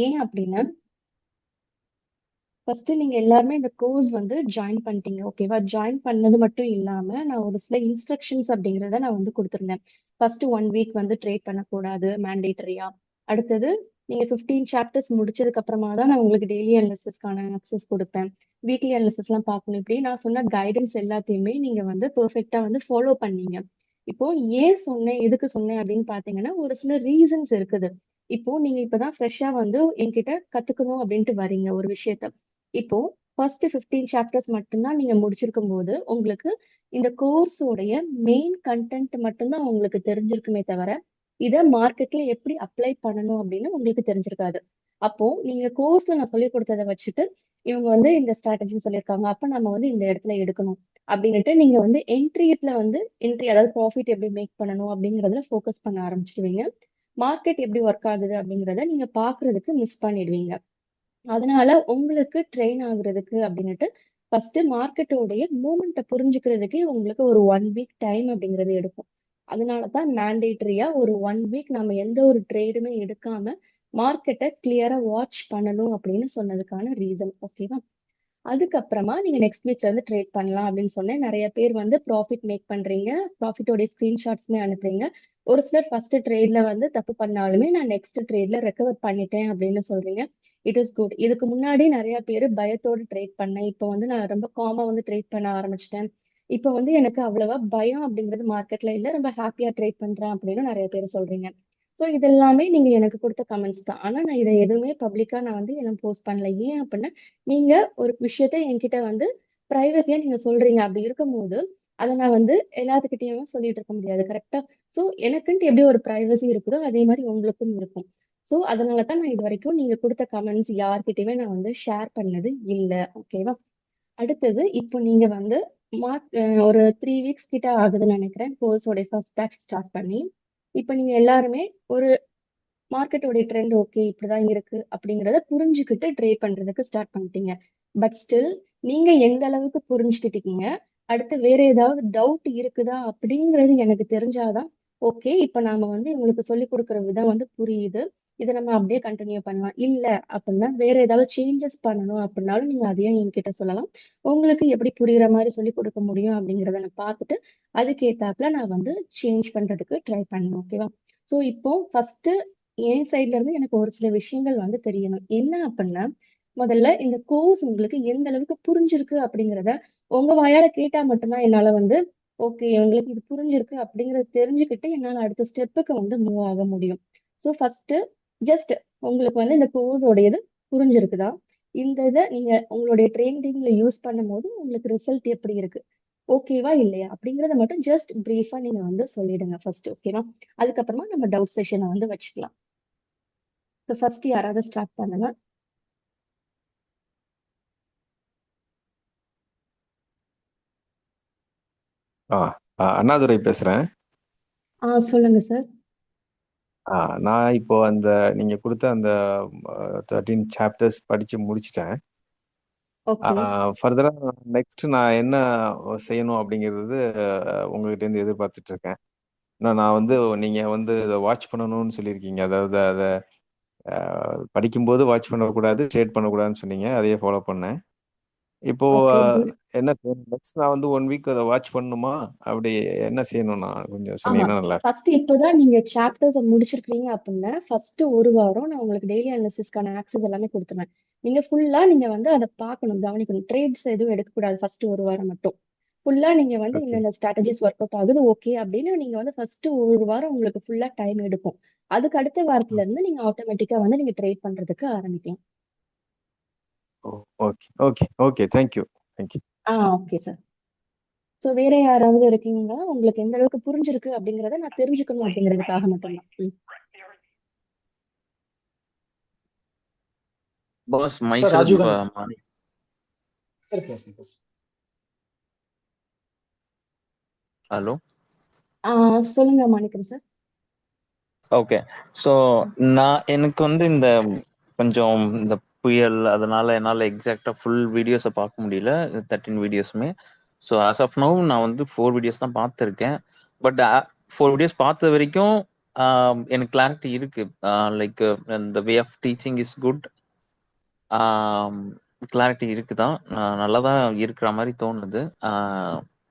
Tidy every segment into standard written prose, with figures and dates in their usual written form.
ஏன் அப்படின்னா ஃபர்ஸ்ட் நீங்க எல்லாருமே இந்த கோர்ஸ் வந்து ஜாயின் பண்ணிட்டீங்க. ஓகேவா? ஜாயின் பண்ணது மட்டும் இல்லாம நான் ஒரு சில இன்ஸ்ட்ரக்ஷன்ஸ் அப்படிங்கறத நான் வந்து கொடுத்திருந்தேன். ஃபர்ஸ்ட் 1 வீக் வந்து ட்ரேட் பண்ணக்கூடாது மேண்டேட்டரியா. அடுத்தது நீங்க 15 சாப்டர்ஸ் முடிச்சதுக்கு அப்புறமா தான் நான் உங்களுக்கு டெய்லி அனாலிசிஸ்க்கான ஆக்சஸ் கொடுப்பேன். வீக்லி அனாலிசிஸ் எல்லாம் பார்க்கணும். இப்படி நான் சொன்ன கைடன்ஸ் எல்லாத்தையுமே நீங்க வந்து பெர்ஃபெக்ட்டா வந்து ஃபாலோ பண்ணீங்க. இப்போ ஏன் சொன்னேன், எதுக்கு சொன்னேன் அப்படின்னு பாத்தீங்கன்னா ஒரு சில ரீசன்ஸ் இருக்குது. இப்போ நீங்க இப்பதான் ஃப்ரெஷ்ஷா வந்து என்கிட்ட கத்துக்கணும் அப்படின்ட்டு வரீங்க ஒரு விஷயத்த. இப்போ ஃபர்ஸ்ட் 15 சாப்டர்ஸ் மட்டும்தான் நீங்க முடிச்சிருக்கும் போது உங்களுக்கு இந்த கோர்ஸோடைய மெயின் கண்டென்ட் மட்டும்தான் உங்களுக்கு தெரிஞ்சிருக்குமே தவிர இத மார்க்கெட்ல எப்படி அப்ளை பண்ணணும் அப்படின்னு உங்களுக்கு தெரிஞ்சிருக்காது. அப்போ நீங்க கோர்ஸ்ல நான் சொல்லிக் கொடுத்ததை வச்சுட்டு இவங்க வந்து இந்த ஸ்ட்ராட்டஜி சொல்லியிருக்காங்க, அப்ப நம்ம வந்து இந்த இடத்துல எடுக்கணும் அப்படின்னுட்டு நீங்க வந்து என்ட்ரிஸ்ல வந்து என்ட்ரி அதாவது ப்ராஃபிட் எப்படி மேக் பண்ணணும் அப்படிங்கறதுல ஃபோக்கஸ் பண்ண ஆரம்பிச்சிடுவீங்க. மார்க்கெட் எப்படி ஒர்க் ஆகுது அப்படிங்கறத நீங்க பாக்குறதுக்கு மிஸ் பண்ணிடுவீங்க. அதனால உங்களுக்கு ட்ரெயின் ஆகுறதுக்கு அப்படின்னுட்டு ஃபர்ஸ்ட் மார்க்கெட்டோடைய மூமெண்ட்டை புரிஞ்சுக்கிறதுக்கே உங்களுக்கு ஒரு 1 வீக் டைம் அப்படிங்கிறது எடுக்கும். அதனாலதான் மேண்டேட்டரியா ஒரு 1 வீக் நம்ம எந்த ஒரு ட்ரேடுமே எடுக்காம மார்க்கெட்டை கிளியரா வாட்ச் பண்ணணும் அப்படின்னு சொன்னதுக்கான ரீசன். ஓகேவா? அதுக்கப்புறமா நீங்க நெக்ஸ்ட் வீக்ல இருந்து ட்ரேட் பண்ணலாம் அப்படின்னு சொன்னேன். நிறைய பேர் வந்து ப்ராஃபிட் மேக் பண்றீங்க. ப்ராஃபிட்டோட ஸ்கிரீன்ஷாட்ஸ்மே அனுப்புறீங்க. ஒரு சிலர் ஃபர்ஸ்ட் ட்ரேட்ல வந்து தப்பு பண்ணாலுமே நான் நெக்ஸ்ட் ட்ரேட்ல ரெக்கவர் பண்ணிட்டேன் அப்படின்னு சொல்றீங்க. It is good. இதுக்கு முன்னாடி நிறைய பேர் பயத்தோட ட்ரேட் பண்ணேன். இப்போ வந்து நான் ரொம்ப காமா வந்து ட்ரேட் பண்ண ஆரம்பிச்சிட்டேன். இப்போ வந்து எனக்கு அவ்வளவா பயம் அப்படிங்கிறது மார்க்கெட்ல இல்ல. ரொம்ப ஹாப்பியா ட்ரேட் பண்றேன் அப்படின்னு நிறைய பேர் சொல்றீங்க. ஸோ இதெல்லாமே நீங்க எனக்கு கொடுத்த கமெண்ட்ஸ் தான். ஆனா நான் இதை எதுவுமே பப்ளிக்கா நான் வந்து என்ன போஸ்ட் பண்ணல. ஏன் அப்படின்னா நீங்க ஒரு விஷயத்த என்கிட்ட வந்து பிரைவசியா நீங்க சொல்றீங்க. அப்படி இருக்கும்போது அதை நான் வந்து எல்லாத்துக்கிட்டையும் சொல்லிட்டு இருக்க முடியாது. கரெக்டா? சோ எனக்குன்ட்டு எப்படி ஒரு பிரைவசி இருக்குதோ அதே மாதிரி உங்களுக்கும் இருக்கும். சோ அதனாலதான் நான் இது வரைக்கும் நீங்க கொடுத்த கமெண்ட்ஸ் யார்கிட்டயுமே நான் வந்து ஷேர் பண்ணது இல்ல. ஓகேவா? அடுத்தது இப்போ நீங்க வந்து ஒரு 3 வீக்ஸ் கிட்ட ஆகுதுன்னு நினைக்கிறேன் கோர்ஸோட ஃபர்ஸ்ட் பேட்ச் ஸ்டார்ட் பண்ணி. இப்போ நீங்க எல்லாருமே ஒரு மார்க்கெட்டோட ட்ரெண்ட் ஓகே இப்படிதான் இருக்கு அப்படிங்கறத புரிஞ்சுக்கிட்டு ட்ரேட் பண்றதுக்கு ஸ்டார்ட் பண்ணிட்டீங்க. பட் ஸ்டில் நீங்க எந்த அளவுக்கு புரிஞ்சுக்கிட்டீங்க, அடுத்து வேற ஏதாவது டவுட் இருக்குதா அப்படிங்கிறது எனக்கு தெரிஞ்சாதான் ஓகே இப்ப நாம வந்து உங்களுக்கு சொல்லி கொடுக்குற விதம் வந்து புரியுது, இதை நம்ம அப்படியே கண்டினியூ பண்ணலாம். இல்ல அப்படின்னா வேற ஏதாவது சேஞ்சஸ் பண்ணணும் அப்படின்னாலும் நீங்க அதையும் என்கிட்ட சொல்லலாம். உங்களுக்கு எப்படி புரியுற மாதிரி சொல்லி கொடுக்க முடியும் அப்படிங்கறத நான் பார்த்துட்டு அதுக்கேத்தாப்புல நான் வந்து சேஞ்ச் பண்றதுக்கு ட்ரை பண்ணேன். ஓகேவா? சோ இப்போ ஃபர்ஸ்ட் என் சைட்ல இருந்து எனக்கு ஒரு சில விஷயங்கள் வந்து தெரியணும். என்ன அப்படின்னா முதல்ல இந்த கோர்ஸ் உங்களுக்கு எந்த அளவுக்கு புரிஞ்சிருக்கு அப்படிங்கிறத உங்க வாயால கேட்டா மட்டும்தான் என்னால வந்து ஓகே உங்களுக்கு இது புரிஞ்சிருக்கு அப்படிங்கறத தெரிஞ்சுக்கிட்டு என்னால அடுத்த ஸ்டெப்புக்கு வந்து மூவ் ஆக முடியும். ஸோ ஃபர்ஸ்ட் ஜஸ்ட் உங்களுக்கு வந்து இந்த கோர்ஸோடையது புரிஞ்சிருக்குதா, இந்த இதை நீங்க உங்களுடைய ட்ரைனிங்ல யூஸ் பண்ணும் போது உங்களுக்கு ரிசல்ட் எப்படி இருக்கு, ஓகேவா இல்லையா அப்படிங்கறத மட்டும் ஜஸ்ட் பிரீஃபா நீங்க வந்து சொல்லிடுங்க ஃபர்ஸ்ட். ஓகேவா? அதுக்கப்புறமா நம்ம டவுட் செஷனை வந்து வச்சுக்கலாம். ஸோ ஃபர்ஸ்ட் யாராவது ஸ்டார்ட் பண்ணுங்க. ஆ அண்ணாதுரை பேசுறேன். சொல்லுங்க சார். நான் இப்போ நீங்க கொடுத்த அந்த 13 சாப்டர்ஸ் படிச்சு முடிச்சிட்டேன். ஓகே. ஃபர்தரா நெக்ஸ்ட் நான் என்ன செய்யணும் அப்படிங்கிறது உங்ககிட்ட இருந்து எதிர்பார்த்துட்டு இருக்கேன். நான் வந்து நீங்க வந்து இதை வாட்ச் பண்ணணும்னு சொல்லியிருக்கீங்க. அதாவது அதை படிக்கும்போது வாட்ச் பண்ணக்கூடாது, ட்ரேட் பண்ணக்கூடாதுன்னு சொன்னீங்க. அதையே ஃபாலோ பண்ணேன். இப்போ ஓகே குட். என்ன செய்யணும் நெக்ஸ்ட்? நான் வந்து 1 வீக் அதை வாட்ச் பண்ணணுமா? அப்படி என்ன செய்யணும்னா கொஞ்சம் ஆமா. சொன்னீங்கன்னா நல்லா இருக்கும். ஃபர்ஸ்ட் இப்பதான் நீங்க சாப்டர்ஸ் முடிச்சிருக்கீங்க அப்படின்னா ஃபர்ஸ்ட் ஒரு வாரம் நான் உங்களுக்கு டெய்லி அனாலிசிஸ்க்கான ஆக்சஸ் எல்லாமே கொடுத்துருவேன். நீங்க ஃபுல்லா நீங்க வந்து அதை பார்க்கணும், கவனிக்கணும். ட்ரேட்ஸ் எதுவும் எடுக்கக்கூடாது ஃபர்ஸ்ட் ஒரு வாரம் மட்டும். ஃபுல்லா நீங்க வந்து ஓகே. இந்த ஸ்ட்ராட்டஜிஸ் ஒர்க் அவுட் ஆகுது ஓகே அப்படின்னு நீங்க வந்து ஃபர்ஸ்ட் ஒரு வாரம் உங்களுக்கு ஃபுல்லா டைம் எடுக்கும். அதுக்கு அடுத்த வாரத்துல இருந்து நீங்க ஆட்டோமேட்டிக்கா வந்து நீங்க ட்ரேட் பண்றதுக்கு ஆரம்பிக்கலாம். Oh, okay okay okay. Thank you. Thank you. Okay sir. So வேற யாராவது இருக்கீங்களா? உங்களுக்கு எந்த அளவுக்கு புரிஞ்சிருக்கு அப்படிங்கறத நான் தெரிஞ்சுக்கணும் அப்படிங்கிறதுக்காக மட்டும்தான். Boss, Sir, myself, Raju Gandhi. Sir, please. hello. சொல்லுங்க மாணிக்கம் சார். ஓகே. ஸோ நான் எனக்கு வந்து இந்த கொஞ்சம் இந்த புயல் அதனால என்னால் எக்ஸாக்டாக ஃபுல் வீடியோஸை பார்க்க முடியல, 13 வீடியோஸுமே. ஸோ ஆஸ் ஆஃப் நவ் நான் வந்து 4 வீடியோஸ் தான் பார்த்துருக்கேன். பட் 4 வீடியோஸ் பார்த்த வரைக்கும் எனக்கு கிளாரிட்டி இருக்கு. Like the way of teaching is good. Clarity இருக்குதான், நல்லா தான் இருக்கிற மாதிரி தோணுது.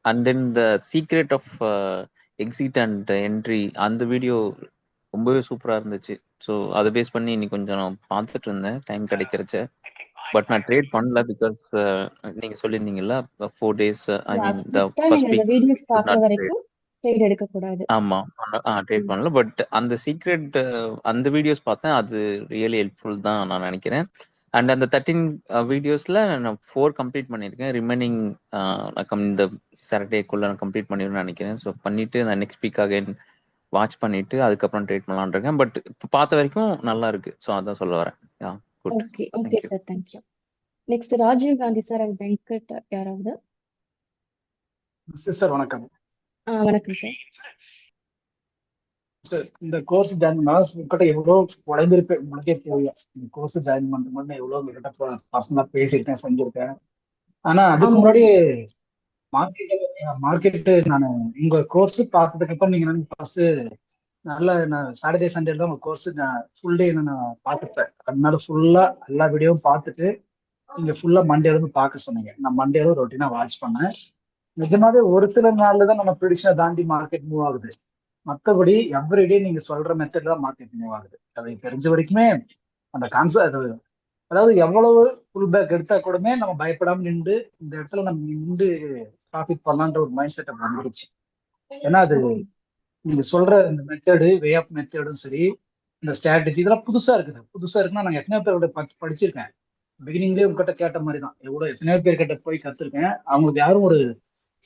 And then the secret of exit and entry அந்த வீடியோ ரொம்பவே சூப்பராக இருந்துச்சு. ஸோ அதை பேஸ் பண்ணி இன்னைக்கு கொஞ்சம் நான் பார்த்துட்டு இருந்தேன் டைம் கிடைக்கிறச்ச. பட் நான் ட்ரேட் பண்ணல பிகாஸ் நீங்கள் சொல்லியிருந்தீங்கல்ல 4 days ஐ மீன் த ஸ்ட்ரிக்டா ஃபர்ஸ்ட் நீங்க அந்த வீக் வீடியோஸ் குட் பாக்குற நாட் ட்ரேட். வரைக்கும் ட்ரேட் எடுக்க கூடாது. ஆமா ட்ரேட் பண்ணல. பட் அந்த சீக்ரெட் அந்த வீடியோஸ் பார்த்தேன், அது ரியலி ஹெல்ப்ஃபுல் தான் நான் நினைக்கிறேன். அண்ட் அந்த 13 வீடியோஸ்ல நான் 4 கம்ப்ளீட் பண்ணியிருக்கேன். ரிமைனிங் இந்த சாட்டர்டேக்குள்ள நான் கம்ப்ளீட் பண்ணிடுவேன்னு நினைக்கிறேன். ஸோ பண்ணிட்டு நான் நெக்ஸ்ட் வீக் அகைன் வாட்ச் பண்ணிட்டு அதுக்கப்புறம் ட்ரேட் பண்ணலான் இருக்கேன். பட் இப்போ பார்த்த வரைக்கும் நல்லா இருக்கு. ஸோ அதான் சொல்ல வரேன். Good. Okay thank you. Sir, thank you. Next Rajiv Gandhi sir and Venkat யாராவது? சிஸ்டர் வணக்கம். வணக்கம் சார். சார் இந்த கோர்ஸ் ஜாயின் பண்ணா உங்ககிட்ட எவ்வளோ உழைந்திருப்பேன் உங்களுக்கே தெரியும். இந்த கோர்ஸ் ஜாயின் பண்ணுறது எவ்வளோ உங்ககிட்ட பர்சனலாக பேசியிருக்கேன், செஞ்சிருக்கேன். ஆனா அதுக்கு ஆமா முன்னாடி மார்க்கெட்டு நான் உங்க கோர்ஸ் பார்த்ததுக்கு அப்புறம் நீங்க ஃபர்ஸ்ட் நல்ல நான் சாட்டர்டே சண்டே தான் உங்க கோர்ஸ் நான் ஃபுல் டே நான் பார்த்துப்பேன். அதனால ஃபுல்லா எல்லா வீடியோவும் பார்த்துட்டு நீங்க ஃபுல்லா மண்டே இருந்து பார்க்க சொன்னீங்க. நான் மண்டே ரொட்டீனா வாட்ச் பண்ணேன். நிஜமாவே ஒரு சில நாள்ல தான் நம்ம ப்ரிடிஷனை தாண்டி மார்க்கெட் மூவ் ஆகுது. மற்றபடி எவ்ரிடே நீங்க சொல்ற மெத்தட் தான் மார்க்கெட் மூவ் ஆகுது. அதை தெரிஞ்ச வரைக்குமே அந்த கான்செப்ட், அதாவது எவ்வளவு ஃபுல் பேக் எடுத்தா கூடமே நம்ம பயப்படாம நின்று இந்த இடத்துல நம்ம நின்று ப்ராஃபிட் பண்ணலான்ற ஒரு மைண்ட் செட்டப் வந்துருச்சு. ஏன்னா அது நீங்க சொல்ற இந்த மெத்தடு, வே ஆஃப் மெத்தடும் சரி, இந்த ஸ்ட்ராட்டஜி இதெல்லாம் புதுசா இருக்குது. புதுசா இருக்குன்னா நான் எத்தனையோ பேரோட படிச்சிருக்கேன். பிகினிங்லேயே உங்ககிட்ட கேட்ட மாதிரி தான் எத்தனையோ பேர் கிட்ட போய் கத்துருக்கேன். அவங்களுக்கு யாரும் ஒரு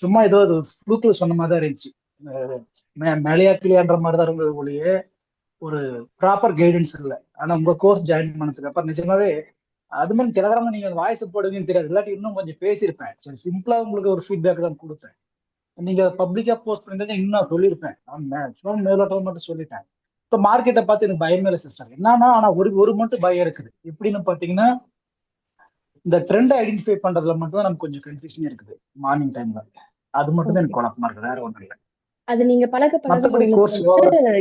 சும்மா ஏதோ ஒரு ஃப்ளூக்ல சொன்ன மாதிரி தான் இருந்துச்சு. மேலையா கிளியான்ற மாதிரி தான் இருந்தது ஒழிய ஒரு ப்ராப்பர் கைடன்ஸ் இல்லை. ஆனா உங்க கோர்ஸ் ஜாயின் பண்ணதுக்கு அப்புறம் நிஜமாவே அது மாதிரி டெலகிராம்ல நீங்க வாய்ஸ் போடுவீங்கன்னு தெரியாது. இல்லாட்டி இன்னும் கொஞ்சம் பேசியிருப்பேன். சரி, சிம்பிளா உங்களுக்கு ஒரு ஃபீட்பேக் தான் கொடுத்தேன். நீங்க பப்ளிக்கா போஸ்ட் பண்ணிருந்தா இன்னும் சொல்லியிருப்பேன். மேலோட்டம் மட்டும் சொல்லிட்டேன். இப்போ மார்க்கெட்டை பார்த்து எனக்கு பயமே இல்லை சிஸ்டர். என்னன்னா ஆனா ஒரு மட்டும் பயம் இருக்குது. எப்படின்னு பாத்தீங்கன்னா இந்த ட்ரெண்ட் ஐடென்டிஃபை பண்றதுல மட்டும் தான் நமக்கு கொஞ்சம் கன்ஃபியூஷன் இருக்குது மார்னிங் டைம்ல. அது மட்டும் தான் எனக்கு குழப்பமா இருக்கு, வேற ஒன்றும் இல்லை. அது நீங்க பழக மற்றபடி கோர்ஸ்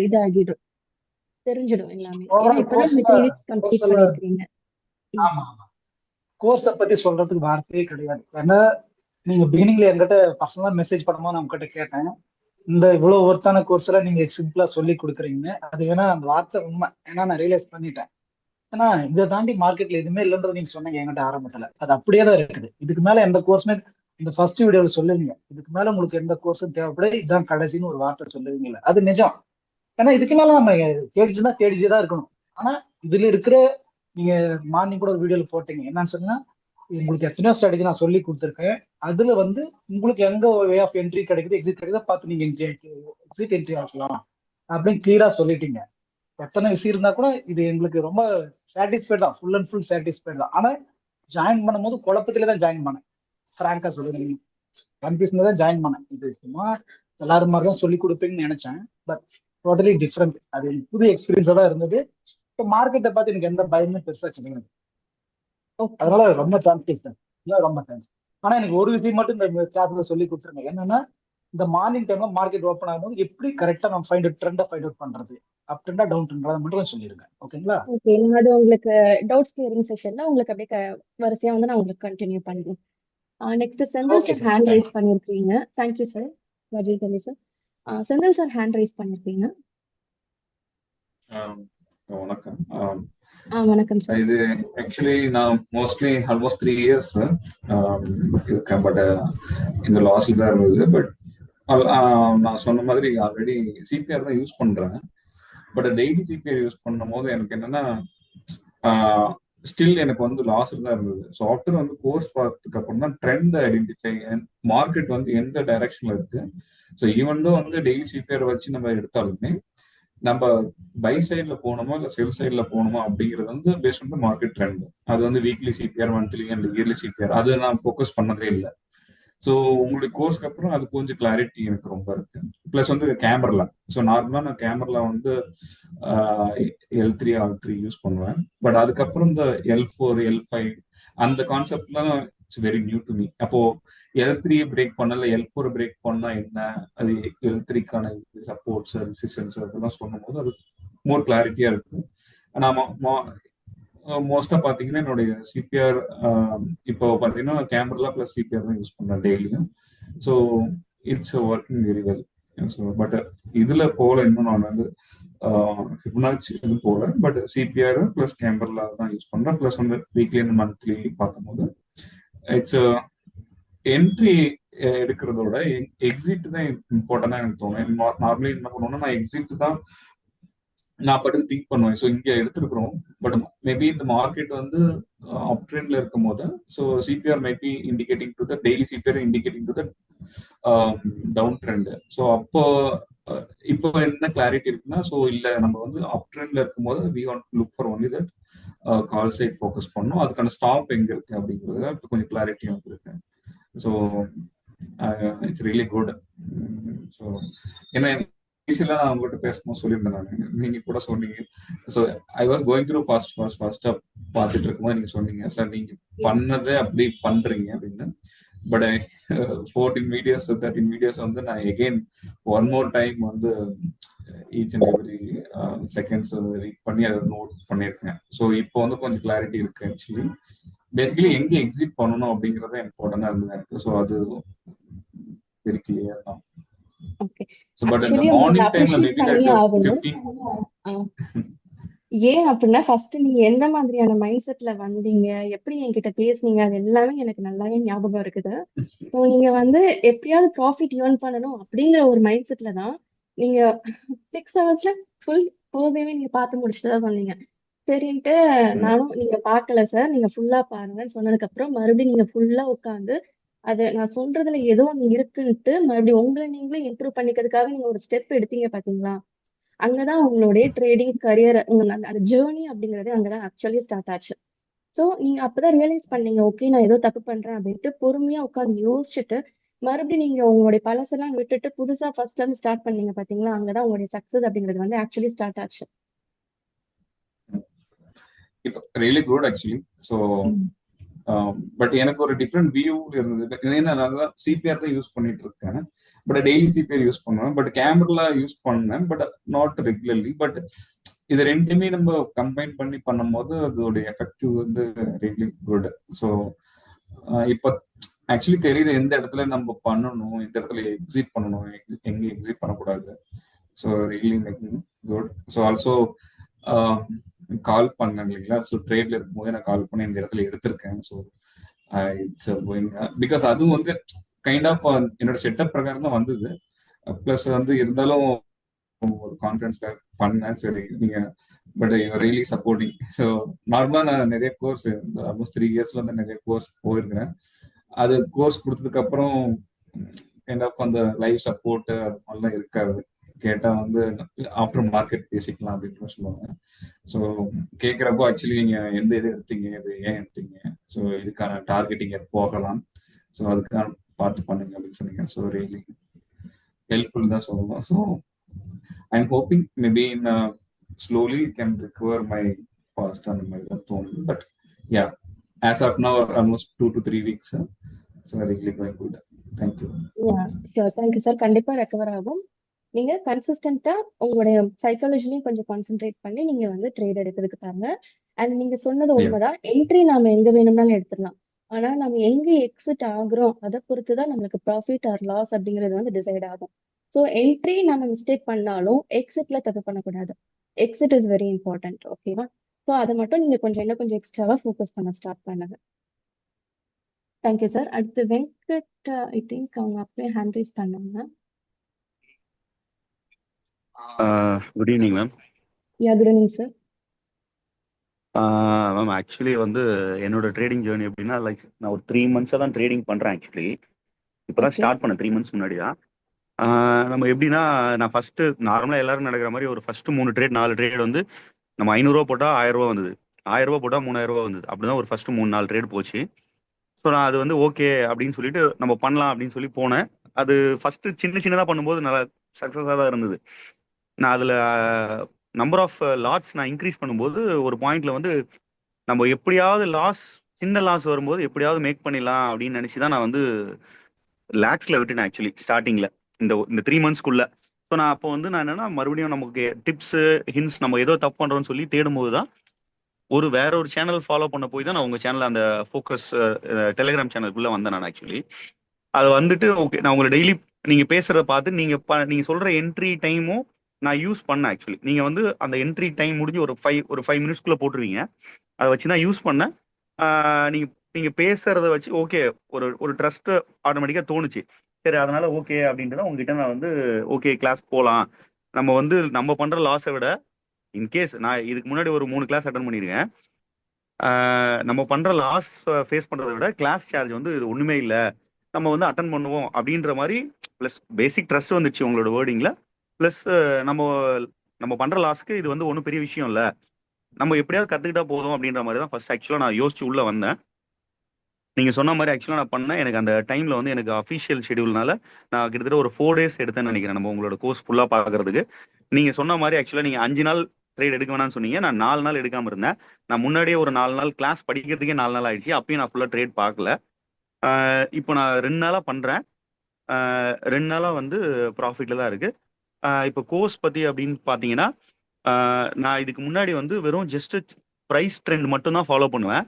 இதாகிடும், தெரிஞ்சிடும் எல்லாமே. ஓவரால் இப்பதான் 3 weeks கம்ப்ளீட் பண்ணிருக்கீங்க. ஆமா ஆமா கோர்ஸை பத்தி சொல்றதுக்கு வார்த்தையே கிடையாது. ஏன்னா நீங்க பிகினிங்ல என்கிட்ட பர்சனலா மெசேஜ் பண்ணும்போது நான் உங்ககிட்ட கேட்டேன், இந்த இவ்வளவு ஒர்த்தான கோர்ஸ் எல்லாம் நீங்க சிம்பிளா சொல்லி கொடுக்குறீங்க. அது வேணா அந்த வார்த்தை உண்மை. ஏன்னா நான் ரியலைஸ் பண்ணிட்டேன். ஏன்னா இதை தாண்டி மார்க்கெட்ல எதுவுமே இல்லைன்றது நீங்க சொன்னீங்க என்கிட்ட ஆரம்பத்துல. அது அப்படியே தான் இருக்குது. இதுக்கு மேல எந்த கோர்ஸுமே இந்த ஃபர்ஸ்ட் வீடியோவில் சொல்லுவீங்க, இதுக்கு மேல உங்களுக்கு எந்த கோர்ஸும் தேவைப்பட இதுதான் கடைசின்னு ஒரு வார்த்தை சொல்லுவீங்கல்ல, அது நிஜம். ஏன்னா இதுக்கு மேல நம்ம தேடிச்சுதான் இருக்கணும். ஆனா இதுல இருக்கிற நீங்க மார்னிங் கூட ஒரு வீடியோல போட்டீங்க, என்னன்னு சொன்னா உங்களுக்கு எத்தனையோ ஸ்ட்ராட்டஜி நான் சொல்லி கொடுத்துருக்கேன். அதுல உங்களுக்கு எங்க வே ஆஃப் என்ட்ரி கிடைக்குது, எக்ஸிட் கிடைக்குதோ பார்த்து நீங்க எக்ஸிட் என்ட்ரி ஆகலாம் அப்படின்னு கிளியரா சொல்லிட்டீங்க. எத்தனை விஷயம் இருந்தா கூட இது எங்களுக்கு ரொம்ப சாட்டிஸ்ஃபைட் தான், ஃபுல் அண்ட் ஃபுல் சாட்டிஸ்ஃபைட் தான். ஆனா ஜாயின் பண்ணும்போது குழப்பத்திலே தான் ஜாயின் பண்ணேன். ஃப்ராங்கா சொல்லுங்க, கன்ஃபியூஷன்ல தான் ஜாயின் பண்ணேன். இது சும்மா எல்லாரும் மாதிரி தான் சொல்லி கொடுப்பீங்கன்னு நினைச்சேன். But totally different. அது புது எக்ஸ்பீரியன்ஸா தான் இருந்தது. இப்போ மார்க்கெட்டை பார்த்து எனக்கு எந்த பயமே பெருசா கிடையாது. அதனால ரொம்ப தேங்க்ஸ், ரொம்ப தேங்க்ஸ். ஆனா எனக்கு ஒரு விஷயம் மட்டும் இந்த கிளாஸ்ல சொல்லி கொடுத்துருங்க. என்னன்னா இந்த மார்னிங் டைம்ல மார்க்கெட் ஓப்பன் ஆகும்போது எப்படி கரெக்டா நம்ம ட்ரெண்டை ஃபைண்ட் அவுட் பண்றது, அப் ட்ரெண்டா டவுன் ட்ரெண்டா மட்டும் சொல்லிருங்க. ஓகேங்களா? ஓகே, அது உங்களுக்கு டவுட்ஸ் கிளியரிங் செஷன்ல உங்களுக்கு அப்படியே வரிசையா நான் உங்களுக்கு கண்டினியூ பண்றேன். Next Senthil sir hand raise பண்ணிருக்கீங்க. Thank you sir. Rajiv Gandhi sir. Senthil sir hand raise பண்ணிருக்கீங்க. வணக்கம். வணக்கம் சார். இது ஆக்சுவலி நான் மோஸ்ட்லி ஆல்மோஸ்ட் 3 years இருக்கேன். பட் இந்த லாஸ் தான் இருந்தது. பட் நான் சொன்ன மாதிரி ஆல்ரெடி சிபிஆர் தான் யூஸ் பண்றேன். பட் டெய்லி சிபிஆர் யூஸ் பண்ணும் போது எனக்கு என்னன்னா ஸ்டில் எனக்கு லாஸ் தான் இருந்தது. ஸோ ஆஃப்டர் கோர்ஸ் பார்த்ததுக்கு அப்புறம் தான் ட்ரெண்ட் ஐடென்டிஃபை, மார்க்கெட் எந்த டைரக்ஷன்ல இருக்கு. ஸோ ஈவன் தான் டெய்லி சிபிஆர் வச்சு நம்ம எடுத்தாலுமே நம்ம பை சைட்ல போகணுமா இல்ல செல் சைட்ல போகணுமா அப்படிங்கிறது பேஸ்ட் ஆன் மார்க்கெட் ட்ரெண்ட். அது weekly CPR, monthly and yearly CPR அது நான் ஃபோக்கஸ் பண்ணதே இல்லை. ஸோ உங்களுக்கு கோர்ஸ்க்கு அப்புறம் அது கொஞ்சம் கிளாரிட்டி எனக்கு ரொம்ப இருக்கு. Plus camera. ஸோ நார்மலா நான் கேமரா L3 R3 யூஸ் பண்ணுவேன். பட் அதுக்கப்புறம் இந்த L4 L5 அந்த கான்செப்ட்லாம் it's very new to me. அப்போ L3 பிரேக் பண்ணல, L4 பிரேக் பண்ணா என்ன, அது L3க்கான சப்போர்ட்ஸ் ரெசிஸ்டன்ஸ் அதெல்லாம் சொல்லும் போது அது மோர் கிளாரிட்டியா இருக்கு. நான் மோஸ்டா பாத்தீங்கன்னா என்னுடைய சிபிஆர் இப்போ பாத்தீங்கன்னா கேமரா பிளஸ் சிபிஆர் தான் யூஸ் பண்றேன் டெய்லியும். So it's working very well. So but இதுல போல இன்னும் நான் வந்து ஃபிபனாச்சி இது போல, பட் சிபிஆர் பிளஸ் கேமரா தான் யூஸ் பண்றேன். பிளஸ் வந்து வீக்லி அண்ட் மந்த்லி பார்க்கும்போது இட்ஸ் என்ட்ரி எடுக்கிறதோட எக்ஸிட் தான் இம்பார்ட்டன்டா எனக்கு தோணும். நார்மலி என்ன பண்ணுவோம்னா நான் எக்ஸிட் தான் நான் பட்டு திங்க் பண்ணுவேன். ஸோ இங்க எடுத்துருக்கிறோம், பட் மேபி இந்த மார்க்கெட் வந்து அப் ட்ரெண்ட்ல இருக்கும் போது so CPR might be indicating to the daily CPR indicating to the down trend. So அப்போ இப்போ என்ன கிளாரிட்டி இருக்குன்னா, ஸோ இல்ல நம்ம வந்து அப் ட்ரெண்ட்ல இருக்கும் போது we want to look for only that call side focus பண்ணணும். அதுக்கான ஸ்டாப் எங்க இருக்கு அப்படிங்கிறது இப்போ கொஞ்சம் கிளாரிட்டியும் இருக்கு. So it's really good. So ஏன்னா இனிஷியலா நான் உங்ககிட்ட பேசணும் சொல்லியிருந்தேன் நான், நீங்க கூட சொன்னீங்க. So I was going through ஃபாஸ்டா பார்த்துட்டு இருக்கும்போது நீங்க சொன்னீங்க சார் நீங்க பண்ணதை அப்படி பண்றீங்க அப்படின்னு. பட் 14 வீடியோஸ் 13 வீடியோஸ் வந்து நான் எகெயின் ஒன் மோர் டைம் வந்து each and every seconds read பண்ணி அதை நோட் பண்ணியிருக்கேன். ஸோ இப்போ வந்து கொஞ்சம் கிளாரிட்டி இருக்கு. ஆக்சுவலி பேசிக்கலி எங்க எக்ஸிட் பண்ணணும் அப்படிங்கறத இம்பார்ட்டன்டா இருந்தது எனக்கு. ஸோ அது வெரி கிளியர் தான். ஓகே. ஸோ பட் இந்த ஆக்சுவலி உங்களுக்கு மார்னிங் டைம்ல அப்ரிஷியேட் மேபி பண்ணியே லைக் ஆகணும். 15 ஏன் அப்படின்னா ஃபர்ஸ்ட் நீங்க எந்த மாதிரியான மைண்ட் செட்ல வந்தீங்க, எப்படி என்கிட்ட பேசுனீங்க, அது எல்லாமே எனக்கு நல்லாவே ஞாபகம் இருக்குது. ஸோ நீங்க வந்து எப்படியாவது ப்ராஃபிட் ஏர்ன் பண்ணணும் அப்படிங்கிற ஒரு மைண்ட் செட்ல தான் நீங்க 6 ஹவர்ஸ்ல ஃபுல் கோர்ஸையுமே நீங்க பார்த்து முடிச்சுட்டு தான் சொன்னீங்க. சரின்ட்டு நானும் நீங்க பார்க்கல சார், நீங்க ஃபுல்லா பாருங்கன்னு சொன்னதுக்கு அப்புறம் மறுபடியும் நீங்க ஃபுல்லா உட்காந்து அது நான் சொல்றதுல ஏதோ ஒண்ணு இருக்குன்ட்டு மறுபடியும் உங்களை நீங்களே இம்ப்ரூவ் பண்ணிக்கிறதுக்காக நீங்க ஒரு ஸ்டெப் எடுத்தீங்க பாத்தீங்களா? அங்கதான் உங்களுடைய ட்ரேடிங் கரியர் உங்க அந்த ஜேர்னி அப்படிங்கறதே அங்கதான் ஆக்சுவலி ஸ்டார்ட் ஆச்சு. சோ நீங்க அப்பதான் ரியலைஸ் பண்ணீங்க, ஓகே நான் ஏதோ தப்பு பண்றேன் அப்படின்ட்டு பொறுமையா உட்காந்து யோசிச்சுட்டு மறுபடியும் நீங்க உங்களுடைய பழசெல்லாம் விட்டுட்டு புதுசா ஃபர்ஸ்ட்ல இருந்து ஸ்டார்ட் பண்ணீங்க பாத்தீங்களா? அங்கதான் உங்களுடைய சக்சஸ் அப்படிங்கிறது வந்து ஆக்சுவலி ஸ்டார்ட் ஆச்சு. இப்போ really good actually. So but எனக்கு ஒரு டிஃப்ரெண்ட் வியூ இருந்தது. ஏன்னா நான் தான் சிபிஆர் தான் யூஸ் பண்ணிட்டு இருக்கேன், பட் டெய்லி சிபிஆர் யூஸ் பண்ணுவேன். பட் கேமரா யூஸ் பண்ணேன், பட் நாட் ரெகுலர்லி. பட் இது ரெண்டுமே நம்ம கம்பைன் பண்ணி பண்ணும்போது அதோட எஃபெக்டிவ் வந்து ரியலி குட். ஸோ இப்போ ஆக்சுவலி தெரியுது எந்த இடத்துல நம்ம பண்ணணும், எந்த இடத்துல எக்ஸிட் பண்ணணும், எங்க எக்ஸிட் பண்ணக்கூடாது. So really making good. So also call பண்ணேன் இல்லைங்களா? ஸோ ட்ரேட்ல இருக்கும்போது நான் கால் பண்ணி இந்த இடத்துல எடுத்திருக்கேன். ஸோ இட்ஸ் கோயிங் பிகாஸ் அதுவும் வந்து கைண்ட் ஆஃப் என்னோட செட்டப் பிரகாரம் தான் வந்தது. பிளஸ் வந்து இருந்தாலும் ஒரு கான்ஃபிடன்ஸ் பண்ணேன். சரி நீங்க பட் ரியலி சப்போர்ட்டிங். ஸோ நார்மலா நான் நிறைய கோர்ஸ் ஆல்மோஸ்ட் 3 இயர்ஸ்ல வந்து நிறைய கோர்ஸ் போயிருக்கிறேன். அது கோர்ஸ் கொடுத்ததுக்கு அப்புறம் கைண்ட் ஆஃப் அந்த லைவ் சப்போர்ட் அது மாதிரிலாம் இருக்காது. கேட்டா வந்து ஆஃப்டர் மார்க்கெட் பேசிக்கலாம் அப்படின்னு சொல்லுவாங்க. ஸோ கேட்குறப்போ ஆக்சுவலி நீங்க எந்த இது எடுத்தீங்க, இது ஏன் எடுத்தீங்க, ஸோ இதுக்கான டார்கெட்டிங் போகலாம், ஸோ அதுக்கான பார்த்து பண்ணுங்க அப்படின்னு சொன்னீங்க. ஸோ ரியலி ஹெல்ப்ஃபுல் தான் சொல்லணும். So I'm hoping maybe in slowly can recover my past அந்த மாதிரி தான் தோணுது. But yeah as of now almost 2 to 3 weeks. So really going good. Thank you. Thank you sir. கண்டிப்பா ரெக்கவர் ஆகும். நீங்க கன்சிஸ்டன்டா உங்களுடைய சைக்காலஜிலையும் கொஞ்சம் கான்சென்ட்ரேட் பண்ணி நீங்க வந்து ட்ரேட் எடுக்கிறதுக்கு பாருங்க. அண்ட் நீங்க சொன்னது உண்மைதான், என்ட்ரி நாம எங்க வேணும்னாலும் எடுத்துடலாம். ஆனா நம்ம எங்க எக்ஸிட் ஆகுறோம் அதை பொறுத்துதான் நம்மளுக்கு ப்ராஃபிட் ஆர் லாஸ் அப்படிங்கிறது வந்து டிசைட் ஆகும். ஸோ என்ட்ரி நம்ம மிஸ்டேக் பண்ணாலும் எக்ஸிட்ல தப்பு பண்ணக்கூடாது. Exit is very important. ஓகேவா? ஸோ அதை மட்டும் நீங்க இன்னும் கொஞ்சம் எக்ஸ்ட்ராவா ஃபோக்கஸ் பண்ண ஸ்டார்ட் பண்ணுங்க. Thank you sir. அடுத்து வெங்கட், ஐ திங்க் அவங்க அப்பவே ஹேண்ட் ரைஸ் பண்ணாங்க. Good evening ma'am. யா good evening sir. Ma'am actually வந்து என்னோட ட்ரேடிங் ஜேர்னி எப்படின்னா லைக் நான் ஒரு 3 months தான் ட்ரேடிங் பண்ணுறேன். ஆக்சுவலி இப்போ தான் ஸ்டார்ட் பண்ணேன் 3 months முன்னாடி தான். நம்ம எப்படின்னா நான் ஃபர்ஸ்ட் நார்மலாக எல்லாரும் நடக்கிற மாதிரி ஒரு ஃபர்ஸ்ட் 3 ட்ரேட் 4 ட்ரேட் வந்து நம்ம 500 போட்டால் 1000 ரூபா வந்தது, 1000 ரூபா போட்டால் 3000 ரூபா வந்தது. அப்படிதான் ஒரு ஃபர்ஸ்ட் 3-4 ட்ரேட் போச்சு. ஸோ நான் அது வந்து ஓகே அப்படின்னு சொல்லிட்டு நம்ம பண்ணலாம் அப்படின்னு சொல்லி போனேன். அது ஃபர்ஸ்ட் சின்னதாக பண்ணும்போது நல்லா சக்ஸஸாக தான் இருந்தது. நான் அதில் நம்பர் ஆஃப் லாட்ஸ் நான் இன்க்ரீஸ் பண்ணும்போது ஒரு பாயிண்ட்ல வந்து நம்ம எப்படியாவது லாஸ் சின்ன லாஸ் வரும்போது எப்படியாவது மேக் பண்ணிடலாம் அப்படின்னு நினைச்சு தான் நான் வந்து லேக்ஸ்ல விட்டுட்டேன் ஆக்சுவலி ஸ்டார்டிங்ல இந்த 3 மந்த்ஸ்க்குள்ள. ஸோ நான் அப்போ வந்து நான் என்னன்னா மறுபடியும் நமக்கு டிப்ஸ் ஹின்ஸ் நம்ம ஏதோ தப்பு பண்றோம்னு சொல்லி தேடும்போது தான் வேற ஒரு சேனல் ஃபாலோ பண்ண போய் தான் நான் உங்க சேனல் அந்த ஃபோக்கஸ் டெலிகிராம் சேனலுக்குள்ள வந்தேன் நான் ஆக்சுவலி. அது வந்துட்டு ஓகே நான் உங்களை டெய்லி நீங்க பேசுறத பார்த்து நீங்க சொல்ற என்ட்ரி டைமும் நான் யூஸ் பண்ணேன் ஆக்சுவலி. நீங்க வந்து அந்த என்ட்ரி டைம் முடிஞ்சு ஒரு 5 மினிட்ஸ்க்குள்ள போட்டுருவீங்க. அதை வச்சு தான் யூஸ் பண்ணேன். நீங்க நீங்க பேசுறத வச்சு ஓகே ஒரு ட்ரஸ்ட் ஆட்டோமேட்டிக்கா தோணுச்சு. சரி அதனால ஓகே அப்படின்ட்டு தான் உங்ககிட்ட நான் வந்து ஓகே கிளாஸ் போகலாம். நம்ம பண்ற லாஸை விட இன்கேஸ் நான் இதுக்கு முன்னாடி ஒரு 3 கிளாஸ் அட்டன் பண்ணியிருக்கேன். நம்ம பண்ற லாஸ் ஃபேஸ் பண்றதை விட கிளாஸ் சார்ஜ் வந்து இது ஒண்ணுமே இல்லை, நம்ம வந்து அட்டன் பண்ணுவோம் அப்படின்ற மாதிரி ப்ளஸ் பேசிக் ட்ரஸ்ட் வந்துச்சு உங்களோட வேர்டிங்ல. ப்ளஸ் நம்ம நம்ம பண்ற லாஸ்க்கு இது வந்து ஒன்றும் பெரிய விஷயம் இல்லை, நம்ம எப்படியாவது கத்துக்கிட்டா போதும் அப்படின்ற மாதிரி தான் ஃபர்ஸ்ட் ஆக்சுவலாக நான் யோசிச்சு உள்ள வந்தேன். நீங்க சொன்ன மாதிரி ஆக்சுவலாக நான் பண்ணேன். எனக்கு அந்த டைம்ல வந்து எனக்கு அஃபிஷியல் ஷெடியூல்னால நான் கிட்டத்தட்ட ஒரு 4 days எடுத்தேன்னு நினைக்கிறேன் நம்ம உங்களோட கோர்ஸ் ஃபுல்லா பாக்குறதுக்கு. நீங்க சொன்ன மாதிரி ஆக்சுவலா நீங்க 5 நாள் ட்ரேட் எடுக்க வேணாம்னு சொன்னீங்க. நான் 4 நாள் எடுக்காம இருந்தேன். நான் முன்னாடியே ஒரு 4 நாள் கிளாஸ் படிக்கிறதுக்கே 4 நாள் ஆயிடுச்சு. அப்பயும் நான் ஃபுல்லா ட்ரேட் பார்க்கல. இப்போ நான் 2 நாளா பண்றேன். 2 நாளா வந்து ப்ராஃபிட்ல தான் இருக்கு. இப்போ கோர்ஸ் பத்தி அப்படின்னு பாத்தீங்கன்னா நான் இதுக்கு முன்னாடி வந்து வெறும் ஜஸ்ட் ப்ரைஸ் ட்ரெண்ட் மட்டும் தான் ஃபாலோ பண்ணுவேன்.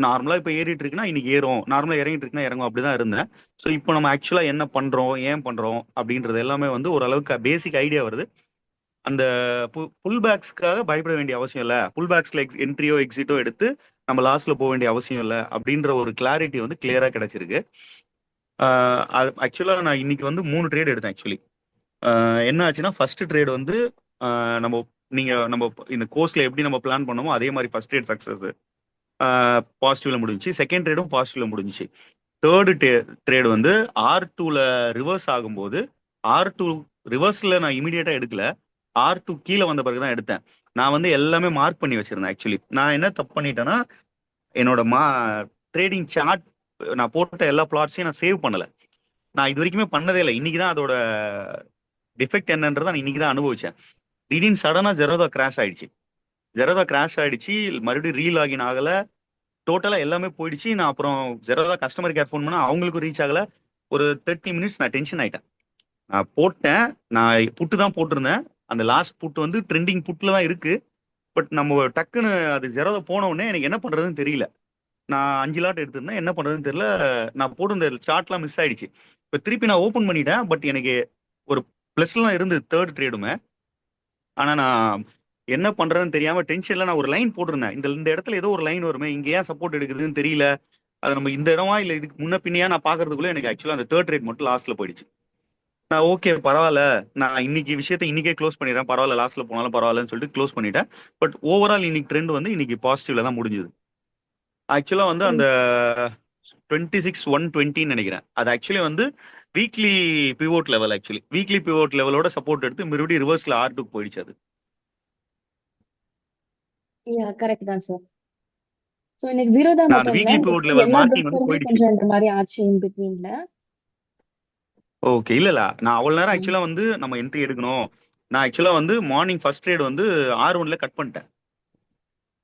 நார்மலா இப்போ ஏறிட்டு இருக்குன்னா இன்னைக்கு ஏறும், நார்மலா இறங்கிட்டு இருக்குன்னா இறங்கும், அப்படிதான் இருந்தேன். ஸோ இப்போ நம்ம ஆக்சுவலா என்ன பண்றோம், ஏன் பண்றோம் அப்படின்றது எல்லாமே வந்து ஓரளவுக்கு பேசிக் ஐடியா வருது. அந்த புல் பேக்ஸ்க்காக பயப்பட வேண்டிய அவசியம் இல்லை, புல் பேக்ஸ்ல என்ட்ரியோ எக்ஸிட்டோ எடுத்து நம்ம லாஸ்ட்ல போக வேண்டிய அவசியம் இல்லை அப்படின்ற ஒரு கிளாரிட்டி வந்து கிளியரா கிடைச்சிருக்கு. ஆக்சுவலா நான் இன்னைக்கு வந்து 3 ட்ரேட் எடுத்தேன் ஆக்சுவலி. என்ன ஆச்சுன்னா ஃபர்ஸ்ட் ட்ரேட் வந்து நம்ம இந்த கோர்ஸ்ல எப்படி நம்ம பிளான் பண்ணோமோ அதே மாதிரி ஃபர்ஸ்ட் ட்ரேட் சக்சஸ் பாசிட்டிவ்ல முடிஞ்சிச்சு. செகண்ட் ட்ரேடும் பாசிட்டிவ்ல முடிஞ்சிச்சு. தேர்டு ட்ரேட் வந்து R2ல ரிவர்ஸ் ஆகும்போது R2 ரிவர்ஸ்ல நான் இமீடியட்டா எடுக்கல, R2 கீழே வந்த பிறகு தான் எடுத்தேன். நான் வந்து எல்லாமே மார்க் பண்ணி வச்சிருந்தேன் ஆக்சுவலி. நான் என்ன தப்பு பண்ணிட்டேன்னா என்னோட ட்ரேடிங் சார்ட் நான் போட்ட எல்லா பிளாட்ஸையும் நான் சேவ் பண்ணல. நான் இது வரைக்குமே பண்ணதே இல்லை. இன்னைக்கு தான் அதோட டிஃபெக்ட் என்னன்றதை நான் இன்னைக்கு தான் அனுபவிச்சேன். திடீர்னு சடனா ஜெரோதா கிராஷ் ஆயிடுச்சு. மறுபடியும் ரீலாகின் ஆகல, டோட்டலா எல்லாமே போயிடுச்சு. நான் அப்புறம் ஜெரோதா கஸ்டமர் கேர் ஃபோன் பண்ணா அவங்களுக்கும் ரீச் ஆகல. ஒரு 30 மினிட்ஸ் நான் டென்ஷன் ஆயிட்டேன். நான் போட்டேன், நான் புட்டு தான் போட்டிருந்தேன். அந்த லாஸ்ட் புட்டு வந்து ட்ரெண்டிங் புட்ல தான் இருக்கு. பட் நம்ம டக்குன்னு அது ஜெரோதா போன உடனே எனக்கு என்ன பண்றதுன்னு தெரியல. நான் 5 லாட் எடுத்திருந்தேன், என்ன பண்றதுன்னு தெரியல. நான் போட்டிருந்த சார்ட்லாம் மிஸ் ஆயிடுச்சு. இப்போ திருப்பி நான் ஓப்பன் பண்ணிட்டேன். பட் எனக்கு ஒரு பிளஸ்லாம் இருந்தது தேர்ட் ட்ரேடுமே. ஆனா நான் என்ன பண்றதுன்னு தெரியாம டென்ஷன்ல நான் ஒரு லைன் போட்டிருந்தேன். இந்த இடத்துல ஏதோ ஒரு லைன் வருமே, இங்க ஏன் சப்போர்ட் எடுக்குதுன்னு தெரியல. அது நம்ம இந்த இடமா இல்ல இதுக்கு முன்ன பின்னையா நான் பாக்குறதுக்குள்ள எனக்கு ஆக்சுவலா அந்த தேர்ட் ட்ரேட் மட்டும் லாஸ்ட்ல போயிடுச்சு. நான் ஓகே பரவாயில்ல, நான் இன்னைக்கு விஷயத்தை இன்னைக்கே க்ளோஸ் பண்ணிடுறேன், பரவாயில்ல லாஸ்ட்ல போனாலும் பரவாயில்லன்னு சொல்லிட்டு க்ளோஸ் பண்ணிட்டேன். பட் ஓவரால் இன்னைக்கு ட்ரெண்ட் வந்து இன்னைக்கு பாசிட்டிவ்ல தான் முடிஞ்சது. ஆக்சுவலா வந்து அந்த 26,120 நினைக்கிறேன். அது ஆக்சுவலி வந்து weekly pivot level. Actually weekly pivot லெவலோட சப்போர்ட் எடுத்து மறுபடியும் ரிவர்ஸ்ல R2 போயிடுச்சு. அது கரெக்ட் தான் சார். சோ இன்னைக்கு ஜீரோதா நான் அந்த மட்டும் இல்ல, வீக்லி பிவோட் மோஸ்ட்லி லெவல் எல்லா மார்க்கிங் வந்து ப்ரோக்கருமே போயிடுச்சு. கொஞ்சம் இந்த மாதிரி ஆச்சு இன் பிட்வீன்ல. ஓகே இல்ல நான் அவ்வளவு நேரம் ஆக்சுவலா வந்து நம்ம என்ட்ரி எடுக்கணும். நான் ஆக்சுவலா வந்து மார்னிங் ஃபர்ஸ்ட் ட்ரேட் வந்து R1ல கட் பண்ணிட்டேன்.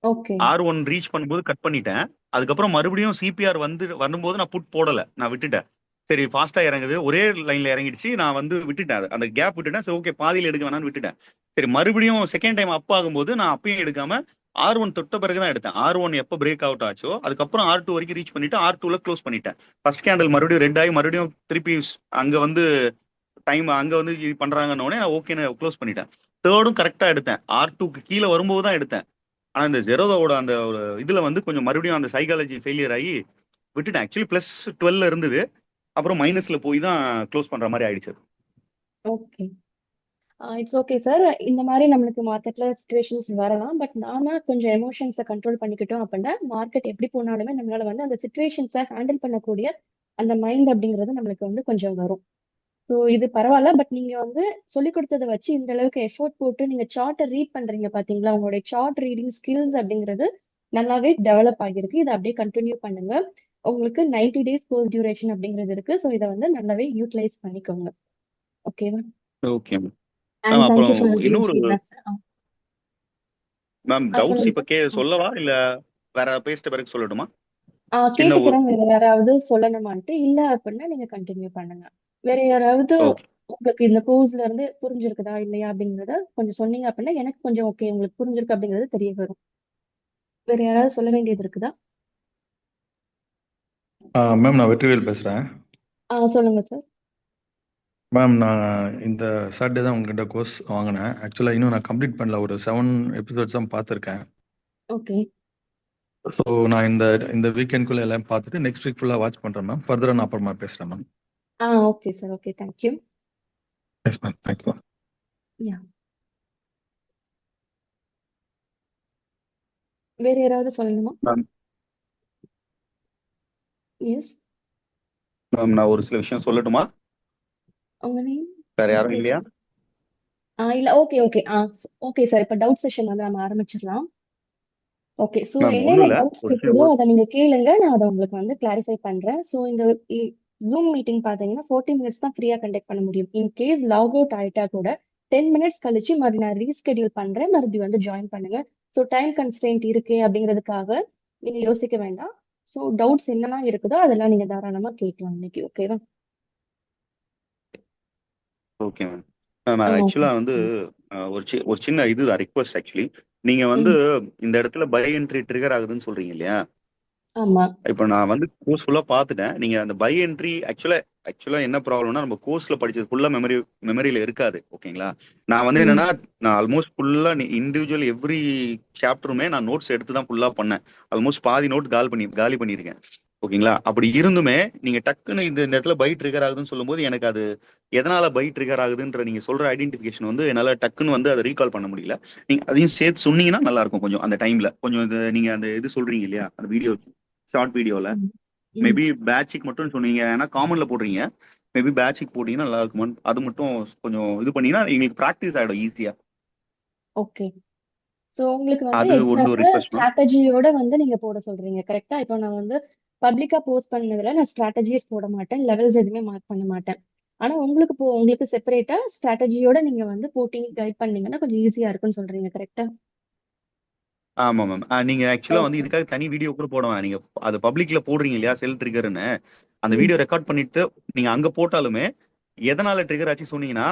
ஓகே R1 ரீச் பண்ணும்போது கட் பண்ணிட்டேன். அதுக்கப்புறம் மறுபடியும் சிபிஆர் வரும்போது நான் புட் போடல, நான் விட்டுட்டேன். சரி ஃபாஸ்டா இறங்குது, ஒரே லைன்ல இறங்கிடுச்சு, நான் வந்து விட்டுட்டேன். அந்த கேப் விட்டுட்டேன். சரி ஓகே பாதியில எடுக்க வேணாம்னு விட்டுட்டேன். சரி மறுபடியும் செகண்ட் டைம் அப் ஆகும்போது நான் அப்பயும் எடுக்காம R1 தொட்ட பிறகு தான் எடுத்தேன். R1 எப்போ பிரேக் அவுட் ஆச்சோ அதுக்கப்புறம் R2 வரைக்கும் ரீச் பண்ணிட்டு R2ல க்ளோஸ் பண்ணிட்டேன். ஃபர்ஸ்ட் கேண்டில் மறுபடியும் ரெட் ஆகி மறுபடியும் திருப்பி அங்க வந்து டைம் அங்க வந்து இது பண்றாங்கன்னு நான் ஓகே க்ளோஸ் பண்ணிட்டேன். தேர்டும் கரெக்டா எடுத்தேன். R2க்கு கீழே வரும்போது தான் எடுத்தேன். ஆனா இந்த ஜெரோதாவோட அந்த ஒரு இதுல வந்து கொஞ்சம் மறுபடியும் அந்த சைக்காலஜி ஃபெயிலியர் ஆகி விட்டுட்டேன். ஆக்சுவலி +12 இருந்தது, அப்புறம் மைனஸ்ல போய் தான் க்ளோஸ் பண்ற மாதிரி ஆயிடுச்சு. Okay it's okay sir. இந்த மாதிரி நம்மளுக்கு மார்க்கெட்ல சிச்சுவேஷன்ஸ் வரலாம். பட் நாம கொஞ்சம் எமோஷன்ஸை கண்ட்ரோல் பண்ணிக்கிட்டோம் அப்படின்னா மார்க்கெட் எப்படி போனாலுமே நம்மளால வந்து அந்த சிச்சுவேஷன்ஸை ஹேண்டில் பண்ணக்கூடிய அந்த மைண்ட் அப்படிங்கிறது நம்மளுக்கு வந்து கொஞ்சம் வரும். ஸோ இது பரவாயில்ல. பட் நீங்க வந்து சொல்லி கொடுத்ததை வச்சு இந்த அளவுக்கு எஃபோர்ட் போட்டு நீங்க சார்ட்டை ரீட் பண்றீங்க பாத்தீங்களா, உங்களுடைய சார்ட் ரீடிங் ஸ்கில்ஸ் அப்படிங்கிறது நல்லாவே டெவலப் ஆகிருக்கு. இதை அப்படியே கண்டினியூ பண்ணுங்க. உங்களுக்கு 90 days கோர்ஸ் டியூரேஷன் அப்படிங்கிறது இருக்கு. ஸோ இதை வந்து நல்லாவே யூட்டிலைஸ் பண்ணிக்கோங்க. ஓகேவா? ஓகே அண்ட் அப்புறம் தேங்க்யூ ஃபார் கிவிங் இன்னொரு ஃபீட்பேக். மேம் டவுட்ஸ் சொல்லுங்க இப்ப சார். சொல்லவா இல்ல வேற பேசிட்ட பிறகு சொல்லட்டுமா? சின்ன ஒரு கேட்டுக்கிறேன். வேற யாராவது சொல்லணுமான்ட்டு. இல்ல அப்படின்னா நீங்க கண்டினியூ பண்ணுங்க. வேற யாராவது ஓகே உங்களுக்கு இந்த கோர்ஸ்ல இருந்து புரிஞ்சிருக்குதா இல்லையா அப்படிங்கறத கொஞ்சம் சொன்னீங்க அப்படின்னா எனக்கு கொஞ்சம் ஓகே உங்களுக்கு புரிஞ்சிருக்கு அப்படிங்கறது தெரிய வரும். வேற யாராவது சொல்ல வேண்டியது இருக்குதா? மேம் நான் வெற்றிவேல் பேசுகிறேன். சொல்லுங்க சார். மேம் நான் இந்த சாட்டர்டே தான் உங்ககிட்ட கோர்ஸ் வாங்கினேன். ஆக்சுவலாக இன்னும் நான் கம்ப்ளீட் பண்ணல. ஒரு 7 எபிசோட்ஸ் தான் பார்த்துருக்கேன். ஓகே. ஸோ நான் இந்த இந்த வீக்கெண்ட்குள்ளே எல்லாம் பார்த்துட்டு நெக்ஸ்ட் வீக் ஃபுல்லாக வாட்ச் பண்ணுறேன் மேம். ஃபர்தராக நான் அப்புறமா பேசுகிறேன் ma'am. Okay sir. Okay, thank you. Yes ma'am, thank you. Yeah, வேற யாராவது சொல்லணுமா? மேம் எஸ், மேம் நான் ஒரு சில விஷயம் சொல்லட்டுமா? உங்க நேம்? வேற யாரும் ஓகே இல்லையா? சார். இல்ல, ஓகே ஓகே. Okay sir. இப்ப டவுட் செஷன் வந்து நம்ம ஆரம்பிச்சிடலாம். ஓகே. ஸோ மேம் ஒன்றும் என்னென்ன இல்லை, டவுட்ஸ் ஒரு இருக்குதோ விஷயம் அதை நீங்க கேளுங்க. நான் அதை உங்களுக்கு வந்து கிளாரிஃபை பண்றேன். ஸோ இந்த ஜூம் மீட்டிங் பாத்தீங்கன்னா 40 மினிட்ஸ் தான் ஃப்ரீயா கண்டக்ட் பண்ண முடியும். இன் கேஸ் லாக் அவுட் ஆயிட்டா கூட 10 மினிட்ஸ் கழிச்சு மறுபடியும் நான் ரீஸ்கெடியூல் பண்றேன். மறுபடியும் வந்து ஜாயின் பண்ணுங்க. ஸோ டைம் கன்ஸ்ட்ரெயின்ட் இருக்கே அப்படிங்கிறதுக்காக நீங்க யோசிக்க வேண்டாம். ஸோ டவுட்ஸ் என்னெல்லாம் இருக்குதோ அதெல்லாம் நீங்க தாராளமா கேட்கலாம் இன்னைக்கு. ஓகேவா? Okay ma'am. மேம் அது ஓகே. ஆக்சுவலாக வந்து ஒரு சின்ன இது ரிக்வஸ்ட் ஆக்சுவலி. நீங்கள் வந்து இந்த இடத்துல பை என்ட்ரி ட்ரிகர் ஆகுதுன்னு சொல்றீங்க இல்லையா? ஆமா. இப்போ நான் வந்து கோர்ஸ் ஃபுல்லாக பார்த்துட்டேன். நீங்கள் அந்த பை என்ட்ரி ஆக்சுவலாக என்ன ப்ராப்ளம்னா நம்ம கோர்ஸில் படிச்சது ஃபுல்லாக மெமரியில் இருக்காது. ஓகேங்களா? நான் வந்து என்னன்னா நான் ஆல்மோஸ்ட் ஃபுல்லாக இண்டிவிஜுவல் எவ்ரி சாப்டருமே நான் நோட்ஸ் எடுத்து தான் ஃபுல்லாக பண்ணேன். ஆல்மோஸ்ட் பாதி நோட் காலி பண்ணியிருக்கேன். ஓகேங்களா? அப்படி இருந்துமே நீங்க டக்குன்னு இந்த இடத்துல பை ட்ரிகர் ஆகுதுன்னு சொல்லும்போது எனக்கு அது எதனால பை ட்ரிகர் ஆகுதுன்ற நீங்க சொல்ற ஐடென்டிஃபிகேஷன் வந்து என்னால டக்குன்னு வந்து அதை ரீகால் பண்ண முடியல. நீங்க அதையும் சேர்த்து சொன்னீங்கன்னா நல்லா இருக்கும். கொஞ்சம் அந்த டைம்ல கொஞ்சம் இது நீங்க அந்த இது சொல்றீங்க இல்லையா, அந்த வீடியோ ஷார்ட் வீடியோல மேபி பேட்சிக் மட்டும் சொன்னீங்க. ஏன்னா காமன்ல போடுறீங்க. மேபி பேட்சிக் போட்டீங்கன்னா நல்லா இருக்குமா, அது மட்டும் கொஞ்சம் இது பண்ணீங்கன்னா எங்களுக்கு ப்ராக்டிஸ் ஆயிடும் ஈஸியா. ஓகே. ஸோ உங்களுக்கு வந்து அது ஒரு எக்ஸாம்ல ரிக்வெஸ்ட் மேம். ஸ்ட்ராட்டஜியோட வந்து நீங்க போட சொல்றீங்க. கரெக்டா? இப்போ நான் வந்து பப்ளிக்கா போஸ்ட் பண்ணதுல நான் ஸ்ட்ராட்டஜிஸ் போட மாட்டேன். லெவல்ஸ் எதுவுமே மார்க் பண்ண மாட்டேன். ஆனா உங்களுக்கு செப்பரேட்டா ஸ்ட்ராட்டஜியோட நீங்க வந்து போட்டி கைட் பண்ணீங்கன்னா கொஞ்சம் ஈஸியா இருக்கும்னு சொல்றீங்க. கரெக்டா? ஆமா மேம். நீங்க ஆக்சுவலா வந்து ஓகே. இதுக்காக தனி வீடியோ கூட போட வேணாம். நீங்க அது பப்ளிக்ல போடுறீங்க இல்லையா செல் ட்ரிகர்னு, அந்த வீடியோ ரெக்கார்ட் பண்ணிட்டு நீங்க அங்க போட்டாலுமே எதனால ட்ரிகர் ஆச்சு சொன்னீங்கன்னா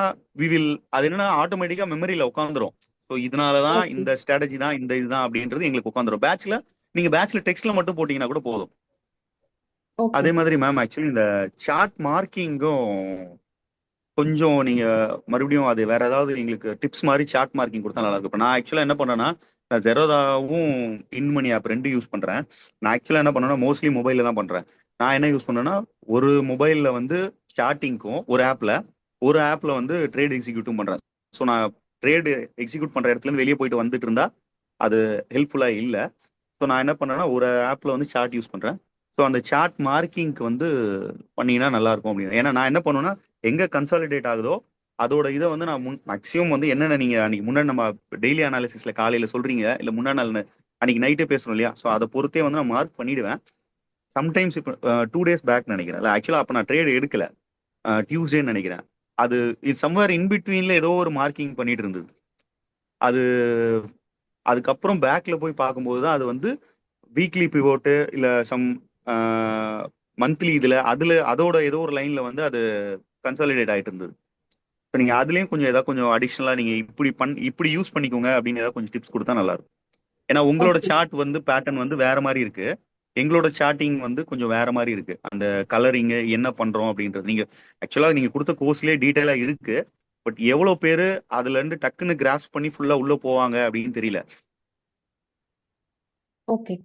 அது என்னன்னா ஆட்டோமேட்டிக்கா மெமரியில உட்காந்துரும். ஸோ இதனாலதான் ஓகே. இந்த ஸ்ட்ராட்டஜி தான் இந்த இதுதான் அப்படின்றது எங்களுக்கு உட்காந்துரும். நீங்க பேட்ச்ல டெக்ஸ்ட்ல மட்டும் போட்டீங்கன்னா கூட போதும். ஓகே. அதே மாதிரி மேம் ஆக்சுவலி இந்த சார்ட் மார்க்கிங்கும் கொஞ்சம் நீங்க மறுபடியும் அது வேற ஏதாவது எங்களுக்கு டிப்ஸ் மாதிரி சார்ட் மார்க்கிங் கொடுத்தா நல்லா இருக்கும். இப்போ நான் ஆக்சுவலா என்ன பண்றேன்னா நான் ஜெரோதாவும் இன்மணி ஆப் 2 யூஸ் பண்றேன். நான் ஆக்சுவலா என்ன பண்ணேன்னா மோஸ்ட்லி மொபைல்ல தான் பண்றேன். நான் என்ன யூஸ் பண்றேன்னா ஒரு மொபைல்ல வந்து சார்ட்டிங்க்கும் ஒரு ஆப்ல வந்து ட்ரேட் எக்ஸிக்யூட்டும் பண்றேன். ஸோ நான் ட்ரேட் எக்ஸிக்யூட் பண்ற இடத்துல இருந்து வெளியே போயிட்டு வந்துட்டு இருந்தா அது ஹெல்ப்ஃபுல்லா இல்லை. ஸோ நான் என்ன பண்றேன்னா ஒரு ஆப்ல வந்து சார்ட் யூஸ் பண்றேன். ஸோ அந்த சார்ட் மார்க்கிங்க்கு வந்து பண்ணீங்கன்னா நல்லா இருக்கும் அப்படின்னு. ஏன்னா நான் என்ன பண்ணுவேன்னா எங்க கன்சாலிடேட் ஆகுதோ அதோட இதை வந்து நான் மேக்ஸிமம் வந்து என்னென்ன நீங்க அன்னைக்கு முன்னாடி நம்ம டெய்லி அனாலிசிஸ்ல காலையில சொல்றீங்க இல்ல முன்னாடி நாள் அன்னைக்கு நைட்டே பேசணும் இல்லையா, ஸோ அதை பொறுத்தே வந்து நான் மார்க் பண்ணிடுவேன். சம்டைம்ஸ் இப்போ 2 டேஸ் பேக் நினைக்கிறேன். ஆக்சுவலா அப்ப நான் ட்ரேட் எடுக்கல, டியூஸ்டேன்னு நினைக்கிறேன். அது சம்வேர் இன் பிட்வீன்ல ஏதோ ஒரு மார்க்கிங் பண்ணிட்டு இருந்தது. அது அதுக்கப்புறம் பேக்ல போய் பார்க்கும்போது தான் அது வந்து வீக்லி பிவோட்டு இல்ல சம் மந்த்லி அதோட ஏதோ ஒரு லைன்ல வந்து அது கன்சாலிடேட் ஆயிட்டு இருந்தது. இப்போ நீங்க அதுலயும் கொஞ்சம் ஏதாவது கொஞ்சம் அடிஷனலா நீங்க இப்படி யூஸ் பண்ணிக்கோங்க அப்படின்னு ஏதாவது கொஞ்சம் டிப்ஸ் கொடுத்தா நல்லா இருக்கும். ஏன்னா உங்களோட ஓகே. சார்ட் வந்து பேட்டர்ன் வந்து வேற மாதிரி இருக்கு, எங்களோட சார்ட்டிங் வந்து கொஞ்சம் வேற மாதிரி இருக்கு. அந்த கலரிங் என்ன பண்றோம் அப்படின்றது நீங்க ஆக்சுவலா நீங்க கொடுத்த கோர்ஸ்லயே டீட்டெயிலா இருக்கு. பட் எவ்வளவு பேரு அதுல இருந்து டக்குன்னு கிராஸ் பண்ணி ஃபுல்லா உள்ள போவாங்க அப்படின்னு தெரியல. ஓகே.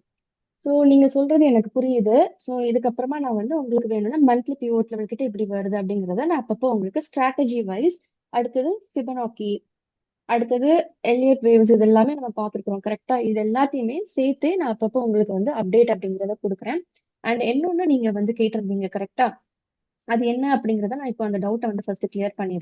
ஸோ நீங்க சொல்றது எனக்கு புரியுது. ஸோ இதுக்கப்புறமா நான் வந்து உங்களுக்கு வேணும்னா மந்த்லி பிவோட் லெவல் கிட்ட இப்படி வருது அப்படிங்கிறத நான் அப்பப்போ உங்களுக்கு ஸ்ட்ராட்டஜி வைஸ், அடுத்தது ஃபிபனாக்கி, அடுத்தது எல்லியட் வேவ்ஸ், இது எல்லாமே நம்ம பார்த்துருக்கோம். கரெக்டா? இது எல்லாத்தையுமே சேர்த்து நான் அப்பப்போ உங்களுக்கு வந்து அப்டேட் அப்படிங்கிறத கொடுக்குறேன். அண்ட் இன்னொன்னு நீங்க வந்து கேட்டிருந்தீங்க. கரெக்டா? அது என்ன அப்படிங்கிறத நான் இப்போ அந்த டவுட்டை வந்து ஃபர்ஸ்ட் கிளியர் பண்ணிடுறேன்.